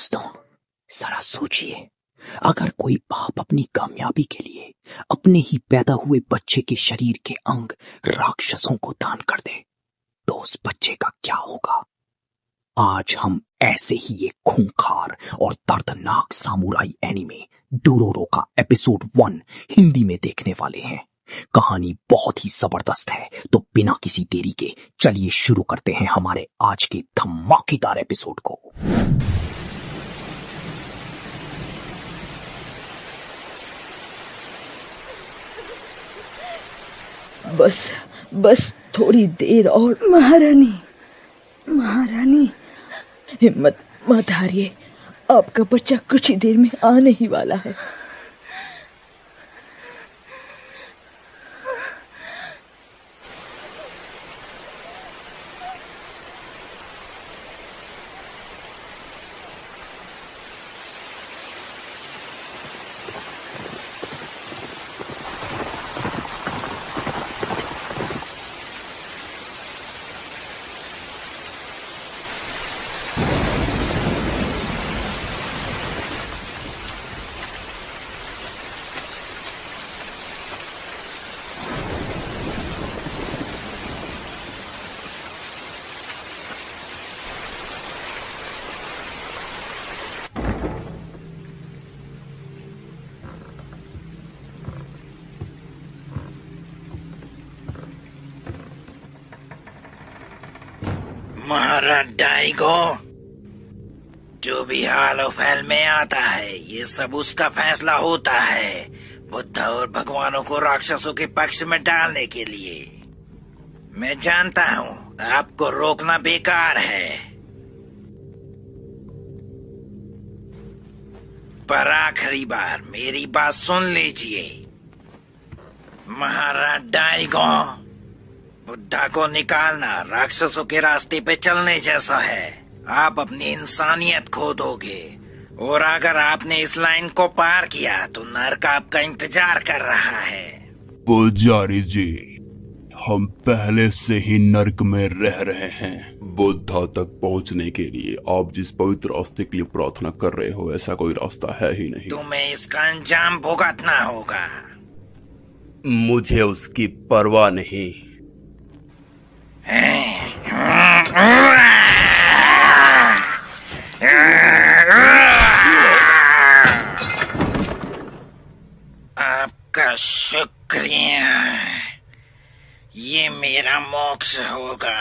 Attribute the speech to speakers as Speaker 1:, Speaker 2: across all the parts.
Speaker 1: दोस्तों, जरा सोचिए, अगर कोई बाप अपनी कामयाबी के लिए अपने ही पैदा हुए बच्चे के शरीर के अंग राक्षसों को दान कर दे तो उस बच्चे का क्या होगा। आज हम ऐसे ही एक खूंखार और दर्दनाक सामुराई एनीमे डोरोरो का एपिसोड 1 हिंदी में देखने वाले हैं। कहानी बहुत ही जबरदस्त है, तो बिना किसी देरी के चलिए शुरू करते हैं हमारे आज के धमाकेदार एपिसोड को।
Speaker 2: बस थोड़ी देर और। महारानी, हिम्मत मत हारिए, आपका बच्चा कुछ ही देर में आने ही वाला है।
Speaker 3: महाराज डाइगो, जो भी हाल फैल में आता है ये सब उसका फैसला होता है, बुद्ध और भगवानों को राक्षसों के पक्ष में डालने के लिए। मैं जानता हूँ आपको रोकना बेकार है, पर आखिरी बार मेरी बात सुन लीजिए। महाराज डाइगो, बुद्धा को निकालना राक्षसों के रास्ते पे चलने जैसा है। आप अपनी इंसानियत खो दोगे, और अगर आपने इस लाइन को पार किया तो नरक आपका इंतजार कर रहा है।
Speaker 4: पुजारी जी, हम पहले से ही नरक में रह रहे हैं। बुद्धा तक पहुंचने के लिए आप जिस पवित्र रास्ते के लिए प्रार्थना कर रहे हो, ऐसा कोई रास्ता है ही नहीं।
Speaker 3: तुम्हें इसका अंजाम भुगतना होगा।
Speaker 4: मुझे उसकी परवाह नहीं।
Speaker 3: आपका शुक्रिया, ये मेरा मोक्ष होगा।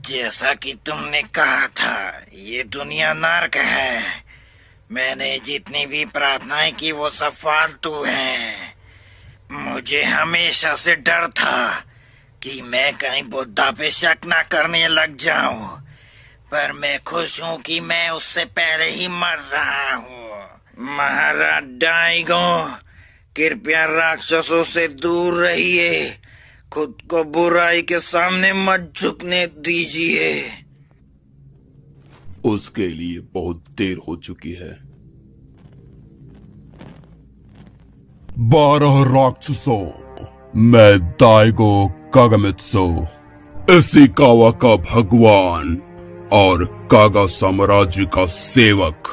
Speaker 3: जैसा कि तुमने कहा था, ये दुनिया नरक है। मैंने जितनी भी प्रार्थनाएं की वो सब फालतू हैं। मुझे हमेशा से डर था कि मैं कहीं बुद्धा पे शक ना करने लग जाऊं, पर मैं खुश हूं कि मैं उससे पहले ही मर रहा हूं। महाराज डाइगो, कृपया राक्षसों से दूर रहिए, खुद को बुराई के सामने मत झुकने दीजिए।
Speaker 4: उसके लिए बहुत देर हो चुकी है। 12 राक्षसों, मैं डाइगो कागामित्सु, इशिकावा का भगवान और कागा साम्राज्य का सेवक।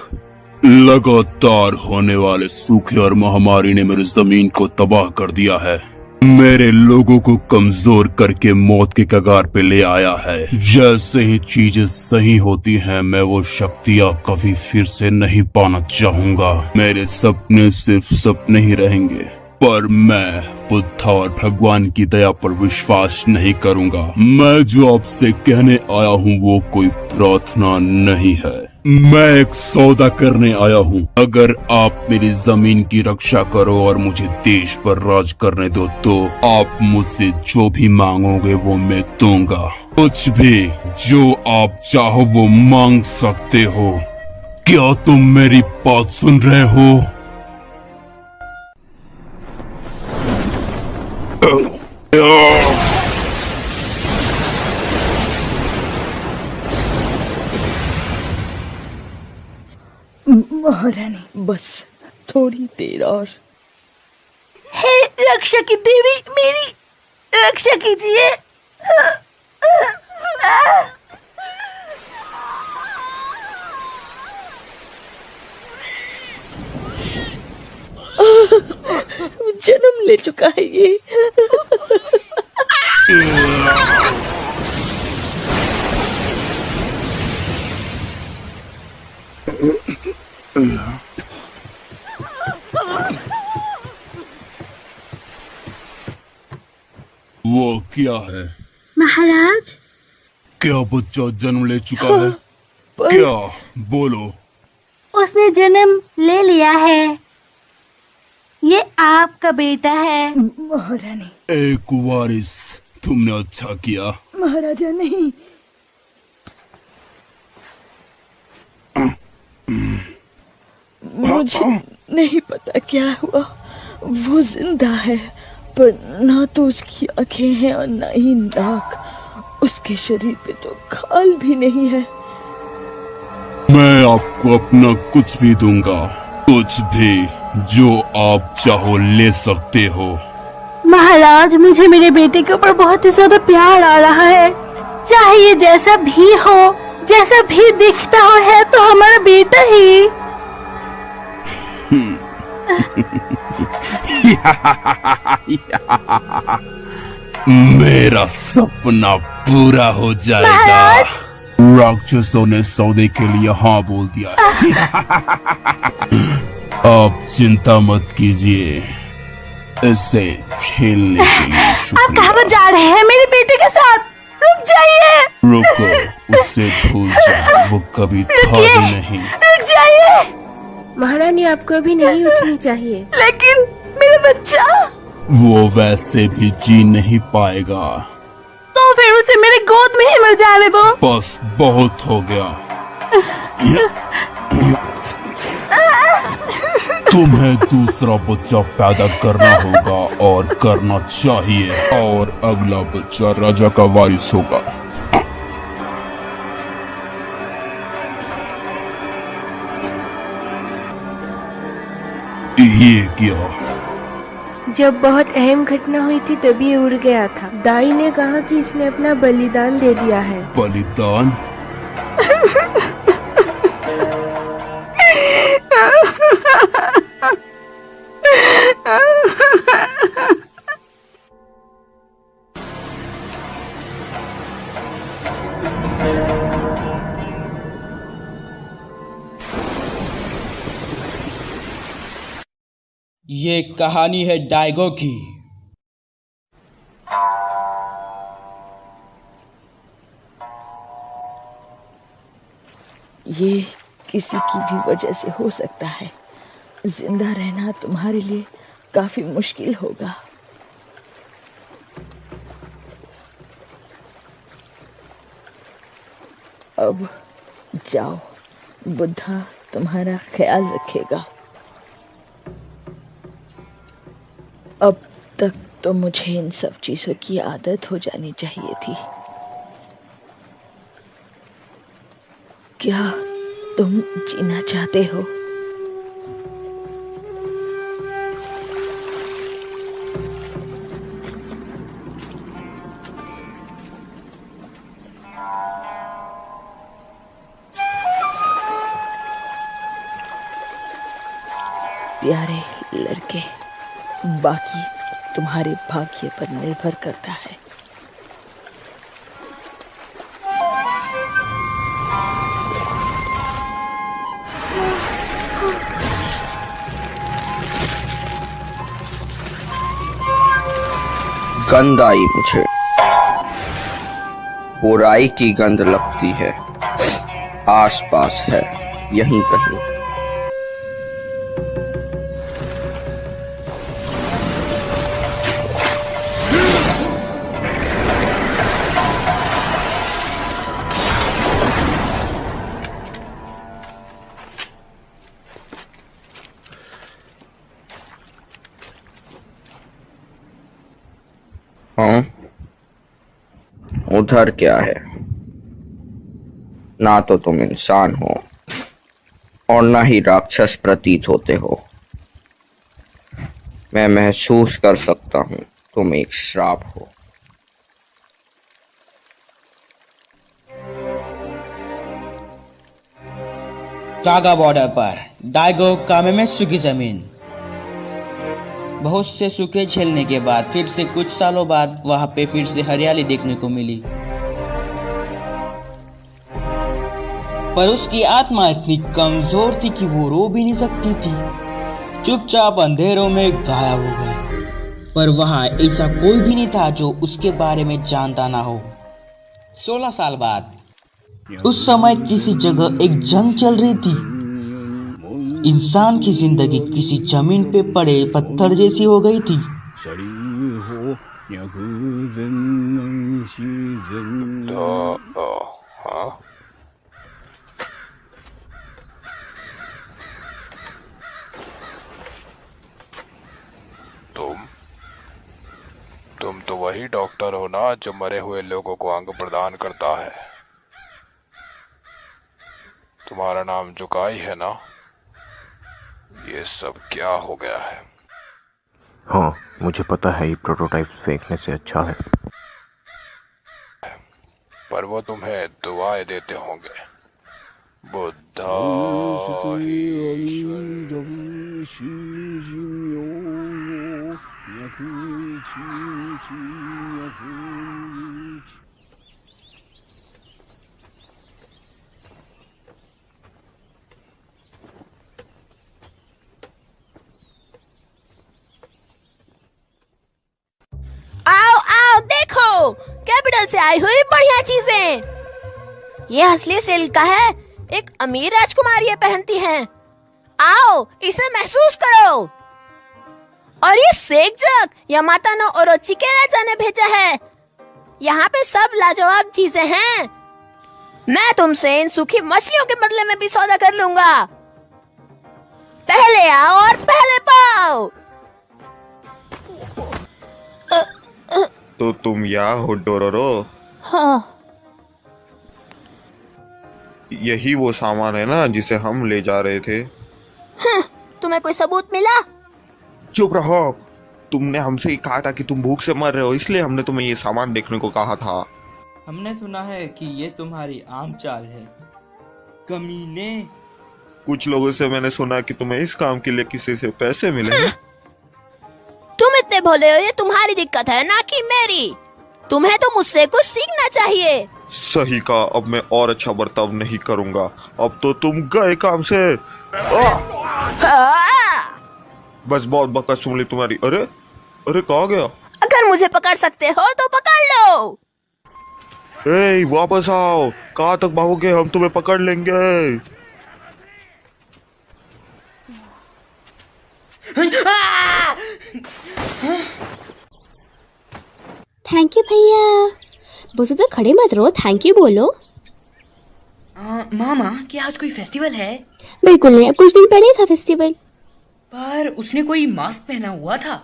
Speaker 4: लगातार होने वाले सूखे और महामारी ने मेरी जमीन को तबाह कर दिया है, मेरे लोगों को कमजोर करके मौत के कगार पे ले आया है। जैसे ही चीजें सही होती हैं, मैं वो शक्तियां कभी फिर से नहीं पाना चाहूंगा। मेरे सपने सिर्फ सपने ही रहेंगे, पर मैं बुद्धा और भगवान की दया पर विश्वास नहीं करूंगा। मैं जो आपसे कहने आया हूँ वो कोई प्रार्थना नहीं है, मैं एक सौदा करने आया हूँ। अगर आप मेरी जमीन की रक्षा करो और मुझे देश पर राज करने दो, तो आप मुझसे जो भी मांगोगे वो मैं दूंगा। कुछ भी जो आप चाहो वो मांग सकते हो। क्या तुम मेरी बात सुन रहे हो?
Speaker 2: महारानी, बस थोड़ी देर और।
Speaker 5: हे रक्षा की देवी, मेरी रक्षा कीजिए।
Speaker 2: ले चुका है ये।
Speaker 4: वो क्या है?
Speaker 5: महाराज,
Speaker 4: क्या बच्चा जन्म ले चुका है? क्या? बोलो।
Speaker 5: उसने जन्म ले लिया है। ये आपका बेटा है।
Speaker 2: महारानी।
Speaker 4: एक वारिस, तुमने अच्छा किया।
Speaker 2: महाराजा नहीं। मुझे नहीं पता क्या हुआ। वो जिंदा है, पर ना तो उसकी आंखें हैं और ना ही नाक। उसके शरीर पे तो खाल भी नहीं है।
Speaker 4: मैं आपको अपना कुछ भी दूंगा, कुछ भी, जो आप चाहो ले सकते हो।
Speaker 5: महाराज, मुझे मेरे बेटे के ऊपर बहुत ही ज्यादा प्यार आ रहा है। चाहे ये जैसा भी हो, जैसा भी दिखता हो, है तो हमारा बेटा ही।
Speaker 4: मेरा सपना पूरा हो जाएगा। राक्षसों ने सौदे के लिए हाँ बोल दिया है। आप चिंता मत कीजिए, इससे खेलने के लिए
Speaker 5: आप कहाँ
Speaker 4: शुक्रिया।
Speaker 5: जा रहे हैं मेरे बेटे के साथ? रुक जाइए।
Speaker 4: रुको, उससे भूल जाओ, वो कभी था भी नहीं।
Speaker 5: रुक जाइए।
Speaker 6: महारानी, आपको अभी नहीं उठनी चाहिए।
Speaker 5: लेकिन मेरा बच्चा,
Speaker 4: वो वैसे भी जी नहीं पाएगा।
Speaker 5: तो फिर उसे मेरे गोद में ही मिल जाने दो।
Speaker 4: बस बहुत हो गया। तुम्हें दूसरा बच्चा पैदा करना होगा और करना चाहिए, और अगला बच्चा राजा का वारिस होगा। ये क्या?
Speaker 6: जब बहुत अहम घटना हुई थी तभी ये उड़ गया था। दाई ने कहा कि इसने अपना बलिदान दे दिया है।
Speaker 4: बलिदान?
Speaker 7: ये कहानी है डायगो की।
Speaker 2: ये किसी की भी वजह से हो सकता है। जिंदा रहना तुम्हारे लिए काफी मुश्किल होगा। अब जाओ, बुद्धा तुम्हारा ख्याल रखेगा। अब तक तो मुझे इन सब चीजों की आदत हो जानी चाहिए थी। क्या तुम जीना चाहते हो? प्यारे लड़के, बाकी तुम्हारे भाग्य पर निर्भर करता है।
Speaker 8: गंध आई मुझे, बुराई की गंध लगती है। आसपास है, यहीं कहीं। हाँ, उधर क्या है? ना तो तुम इंसान हो और ना ही राक्षस प्रतीत होते हो। मैं महसूस कर सकता हूँ तुम एक श्राप हो।
Speaker 7: कागा बॉर्डर पर डायगो कामे में सूखी जमीन। बहुत से सूखे झेलने के बाद फिर से कुछ सालों बाद वहां पे फिर से हरियाली देखने को मिली। पर उसकी आत्मा इतनी कमजोर थी कि वो रो भी नहीं सकती थी। चुपचाप अंधेरों में गायब हो गई। पर वहां ऐसा कोई भी नहीं था जो उसके बारे में जानता ना हो। 16 साल बाद उस समय किसी जगह एक जंग चल रही थी। इंसान की जिंदगी किसी जमीन पे पड़े पत्थर जैसी हो गई थी।
Speaker 9: तुम तो वही डॉक्टर हो ना जो मरे हुए लोगों को अंग प्रदान करता है। तुम्हारा नाम जुकाई है ना? ये सब क्या हो गया है?
Speaker 10: हाँ, मुझे पता है ये प्रोटोटाइप फेंकने से अच्छा है।
Speaker 9: पर वो तुम्हें दुआएं देते होंगे। बुद्धा
Speaker 5: आओ आओ देखो, कैपिटल से आई हुई बढ़िया चीजें। ये असली सिल्क का है, एक अमीर राजकुमारी ये पहनती हैं। आओ इसे महसूस करो। और ये सेक जग यामाता नो ओरोचिके राजा ने भेजा है। यहाँ पे सब लाजवाब चीजें हैं। मैं तुमसे इन सूखी मछलियों के बदले में भी सौदा कर लूंगा। पहले आओ और पहले पाओ।
Speaker 10: तो तुम यहाँ हो डोरोरो?
Speaker 5: हाँ।
Speaker 10: यही वो सामान है ना जिसे हम ले जा रहे थे?
Speaker 5: तुम्हें कोई सबूत मिला?
Speaker 10: चुप रहो। तुमने हमसे कहा था कि तुम भूख से मर रहे हो, इसलिए हमने तुम्हें ये सामान देखने को कहा था।
Speaker 7: हमने सुना है कि ये तुम्हारी आम चाल है, कमीने।
Speaker 10: कुछ लोगों से मैंने सुना कि तुम्हें इस काम के लिए किसी से पैसे मिले हैं।
Speaker 5: तुम इतने भोले हो, ये तुम्हारी दिक्कत है ना कि मेरी। तुम्हें तो मुझसे कुछ सीखना चाहिए।
Speaker 10: सही कहा, अब मैं और अच्छा बर्ताव नहीं करूंगा। अब तो तुम गए काम से। बस बहुत बकवास सुन ली तुम्हारी। अरे अरे कहाँ गया?
Speaker 5: अगर मुझे पकड़ सकते हो तो पकड़ लो।
Speaker 10: ए, वापस आओ। कहाँ तक भागोगे? हम तुम्हें पकड़ लेंगे।
Speaker 11: थैंक यू भैया। बस उधर खड़े मत रहो, थैंक यू बोलो।
Speaker 12: मामा, क्या आज कोई फेस्टिवल है?
Speaker 11: बिल्कुल नहीं, अब कुछ दिन पहले था फेस्टिवल।
Speaker 12: पर उसने कोई मास्क पहना हुआ था।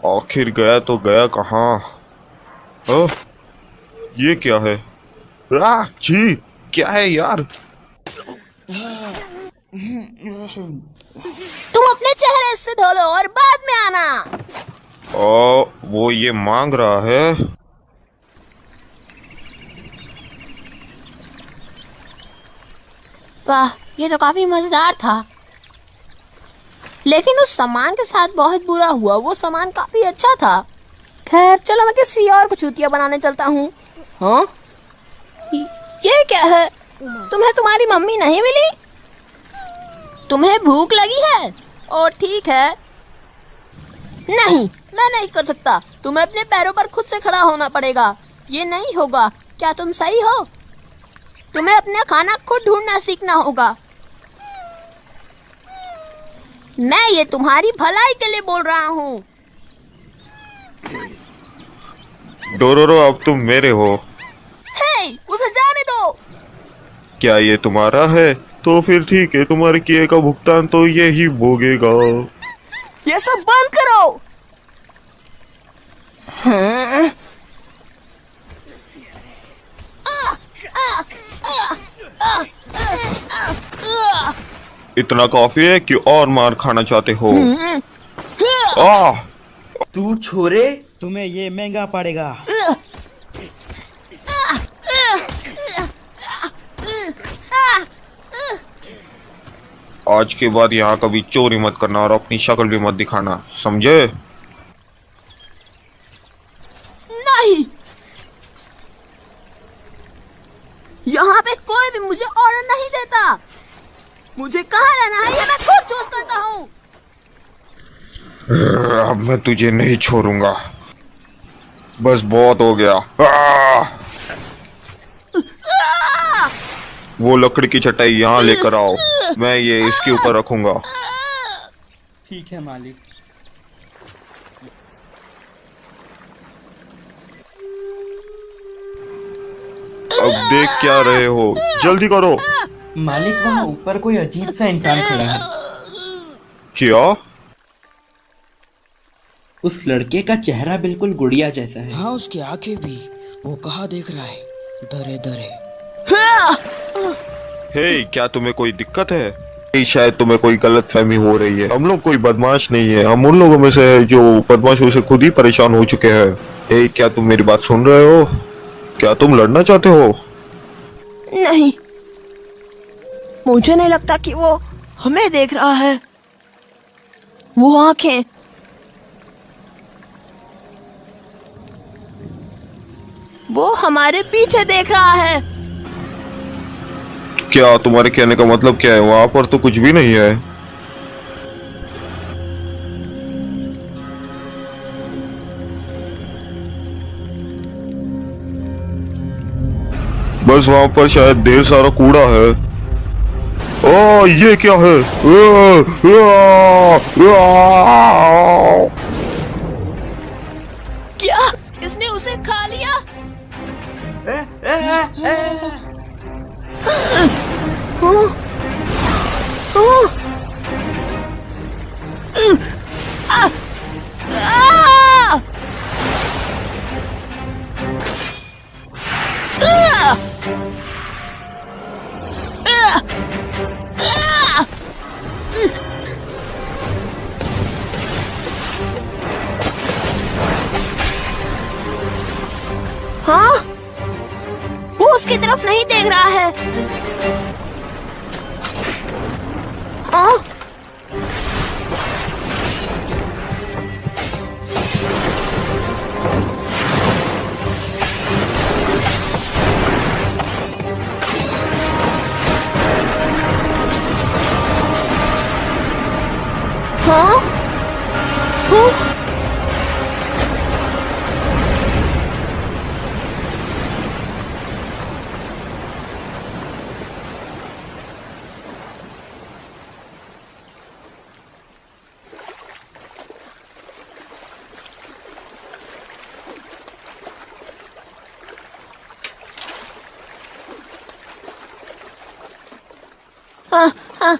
Speaker 10: आखिर गया तो गया कहाँ? ये क्या है? छी, क्या है यार?
Speaker 5: तुम अपने चेहरे से धो लो और बाद में आना।
Speaker 10: वो ये मांग रहा है।
Speaker 5: वाह, ये तो काफी मजेदार था। लेकिन उस सामान के साथ बहुत बुरा हुआ। वो सामान काफी अच्छा था। खैर चलो, मैं किसी और को चूतिया बनाने चलता हूँ। हाँ, ये क्या है? तुम्हें तुम्हारी मम्मी नहीं मिली? तुम्हें भूख लगी है? और ठीक है। नहीं, मैं नहीं कर सकता। तुम्हें अपने पैरों पर खुद से खड़ा होना पड़ेगा। ये नहीं होगा। क्या तुम सही हो? तुम्हें अपना खाना खुद ढूंढना सीखना होगा। मैं ये तुम्हारी भलाई के लिए बोल रहा हूँ।
Speaker 10: डोरोरो, अब तुम मेरे हो।
Speaker 5: हे, उसे जाने दो।
Speaker 10: क्या ये तुम्हारा है? तो फिर ठीक है, तुम्हारे किए का भुगतान तो यही भोगेगा।
Speaker 5: ये सब बंद करो।
Speaker 10: इतना काफी है कि और मार खाना चाहते हो?
Speaker 7: तू छोरे, तुम्हें ये महंगा पड़ेगा।
Speaker 10: आज के बाद यहाँ कभी चोरी मत करना और अपनी शक्ल भी मत दिखाना, समझे?
Speaker 5: नहीं, यहाँ पे कोई भी मुझे ऑर्डर नहीं देता। मुझे कहाँ रहना है ये मैं खुद चूज करता हूँ।
Speaker 10: अब मैं तुझे नहीं छोड़ूंगा, बस बहुत हो गया। वो लकड़ी की चटाई यहाँ लेकर आओ, मैं ये इसके ऊपर रखूंगा।
Speaker 7: ठीक है मालिक।
Speaker 10: अब देख क्या रहे हो, जल्दी करो।
Speaker 7: मालिक वहाँ ऊपर कोई अजीब सा इंसान खड़ा है।
Speaker 10: क्या?
Speaker 7: उस लड़के का चेहरा बिल्कुल गुड़िया जैसा है। हाँ, उसकी आंखें भी। वो कहाँ देख रहा है? दरे दरे।
Speaker 10: हे, क्या तुम्हें कोई दिक्कत है? शायद तुम्हें कोई गलत फहमी हो रही है। हम लोग कोई बदमाश नहीं है, हम उन लोगों में से है जो बदमाशों से खुद ही परेशान हो चुके हैं। हे, क्या तुम मेरी बात सुन रहे हो? क्या तुम लड़ना चाहते हो?
Speaker 5: नहीं, मुझे नहीं लगता कि वो हमें देख रहा है। वो आंखें, वो हमारे पीछे देख रहा है।
Speaker 10: क्या तुम्हारे कहने का मतलब क्या है? वहां पर तो कुछ भी नहीं है। बस वहां पर शायद ढेर सारा कूड़ा है। ओ, ये क्या है?
Speaker 5: क्या इसने उसे खा लिया? हाँ, वो उसकी तरफ नहीं देख रहा है। हाँ? हाँ? हाँ?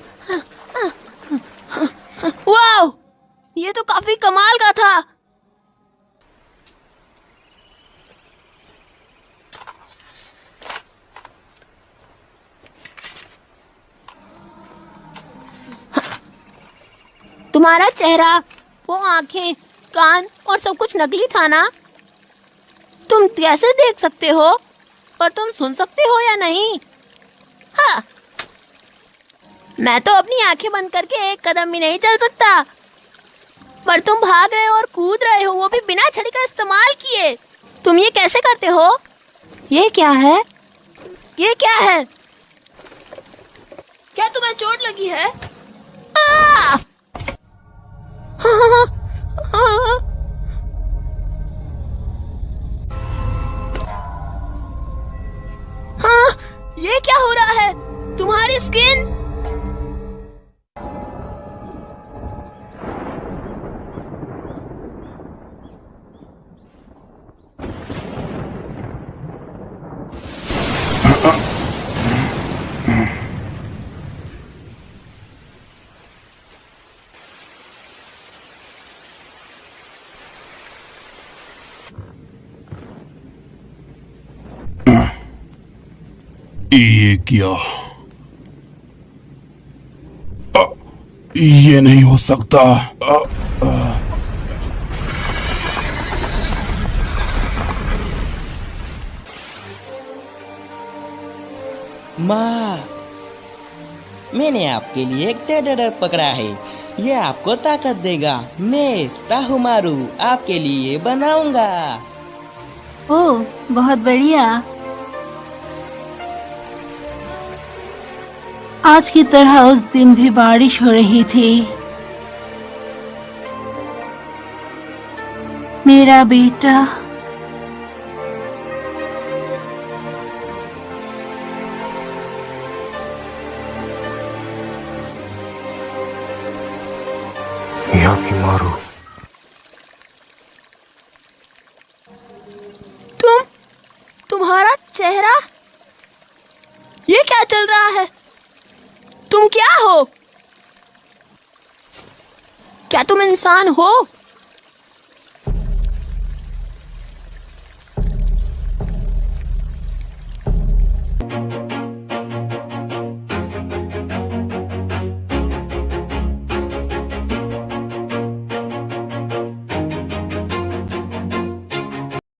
Speaker 5: वाओ, ये तो काफी कमाल का था। तुम्हारा चेहरा, वो आंखें, कान और सब कुछ नकली था ना? तुम कैसे देख सकते हो, पर तुम सुन सकते हो या नहीं? हाँ, मैं तो अपनी आंखें बंद करके एक कदम भी नहीं चल सकता, पर तुम भाग रहे हो और कूद रहे हो, वो भी बिना छड़ी का इस्तेमाल किए। तुम ये कैसे करते हो? ये क्या है? ये क्या है? क्या तुम्हें चोट लगी है? हाँ, ये क्या हो रहा है? तुम्हारी स्किन
Speaker 4: ये क्या? ये नहीं हो सकता।
Speaker 7: माँ, मैंने आपके लिए एक टेडर पकड़ा है। ये आपको ताकत देगा। मैं ताहुमारू आपके लिए बनाऊंगा।
Speaker 13: ओह, बहुत बढ़िया। आज की तरह उस दिन भी बारिश हो रही थी। मेरा बेटा
Speaker 10: मारू।
Speaker 5: तुम्हारा चेहरा, ये क्या चल रहा है? तुम क्या हो? क्या तुम इंसान हो?